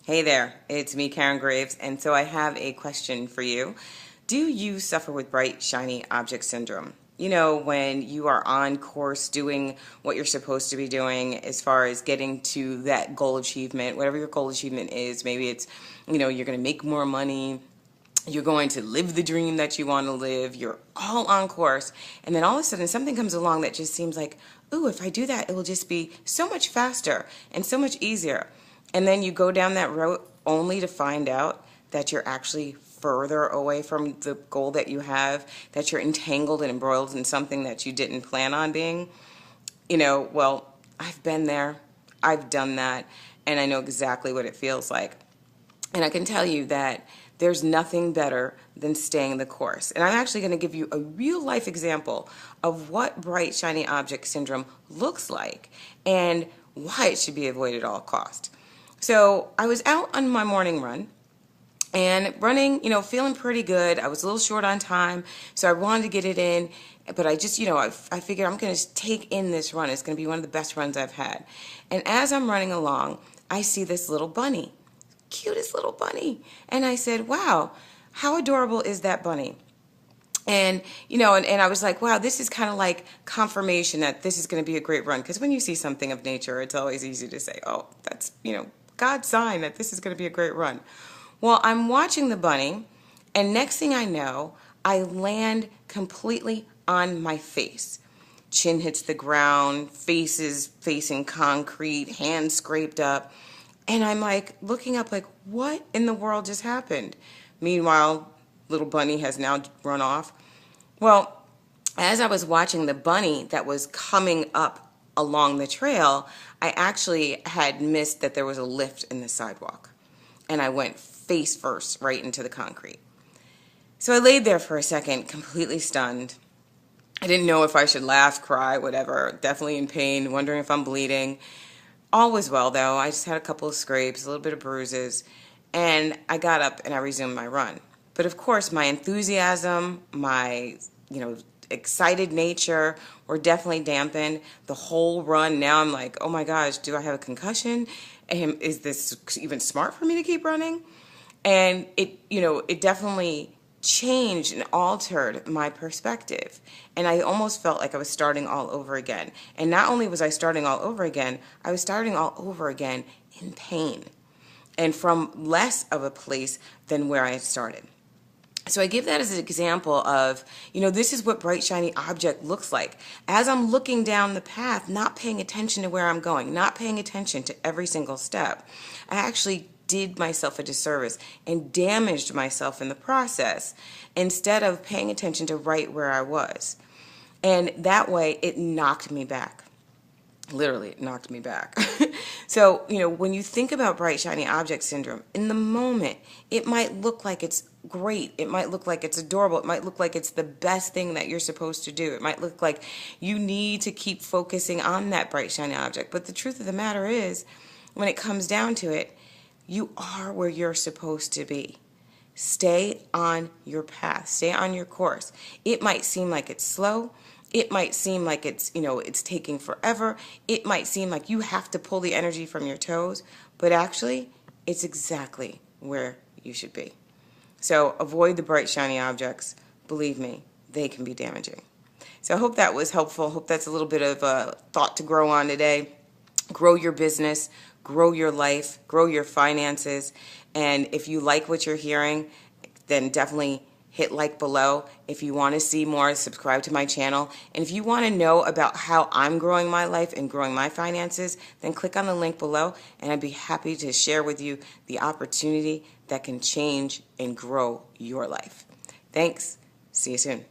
Hey there, it's me, Karen Graves, and so I have a question for you. Do you suffer with bright, shiny object syndrome? You know, when you are on course doing what you're supposed to be doing as far as getting to that goal achievement, whatever your goal achievement is, maybe it's, you're going to make more money, you're going to live the dream that you want to live, you're all on course, and then all of a sudden something comes along that just seems like, ooh, if I do that, it will just be so much faster and so much easier. And then you go down that road only to find out that you're actually further away from the goal that you have, that you're entangled and embroiled in something that you didn't plan on being. Well, I've been there, I've done that, and I know exactly what it feels like. And I can tell you that there's nothing better than staying the course. And I'm actually going to give you a real life example of what bright, shiny object syndrome looks like and why it should be avoided at all costs. So I was out on my morning run and running, feeling pretty good. I was a little short on time, so I wanted to get it in. But I just, I figured I'm going to take in this run. It's going to be one of the best runs I've had. And as I'm running along, I see this little bunny, cutest little bunny. And I said, wow, how adorable is that bunny? And, and I was like, wow, this is kind of like confirmation that this is going to be a great run. Because when you see something of nature, it's always easy to say, oh, that's, God's sign that this is going to be a great run. Well, I'm watching the bunny, and next thing I know, I land completely on my face. Chin hits the ground, face is facing concrete, hands scraped up. And I'm like looking up like, what in the world just happened? Meanwhile, little bunny has now run off. Well, as I was watching the bunny that was coming up along the trail, I actually had missed that there was a lift in the sidewalk. And I went face first right into the concrete. So I laid there for a second, completely stunned. I didn't know if I should laugh, cry, whatever. Definitely in pain, wondering if I'm bleeding. All was well, though. I just had a couple of scrapes, a little bit of bruises, and I got up and I resumed my run. But of course, my enthusiasm, my, excited nature were definitely dampened. The whole run, now I'm like, oh my gosh, do I have a concussion? And is this even smart for me to keep running? And it definitely changed and altered my perspective. And I almost felt like I was starting all over again. And not only was I starting all over again, I was starting all over again in pain and from less of a place than where I had started. So I give that as an example of, this is what bright, shiny object looks like. As I'm looking down the path, not paying attention to where I'm going, not paying attention to every single step, I actually did myself a disservice and damaged myself in the process instead of paying attention to right where I was. And that way, it knocked me back. Literally, it knocked me back. So, when you think about bright, shiny object syndrome, in the moment, it might look like it's great. It might look like it's adorable. It might look like it's the best thing that you're supposed to do. It might look like you need to keep focusing on that bright, shiny object. But the truth of the matter is, when it comes down to it, you are where you're supposed to be. Stay on your path. Stay on your course. It might seem like it's slow. It might seem like it's, it's taking forever. It might seem like you have to pull the energy from your toes, but actually, it's exactly where you should be. So avoid the bright, shiny objects. Believe me, they can be damaging. So I hope that was helpful. Hope that's a little bit of a thought to grow on today. Grow your business, grow your life, grow your finances. And if you like what you're hearing, then definitely hit like below. If you want to see more, subscribe to my channel. And if you want to know about how I'm growing my life and growing my finances, then click on the link below and I'd be happy to share with you the opportunity that can change and grow your life. Thanks. See you soon.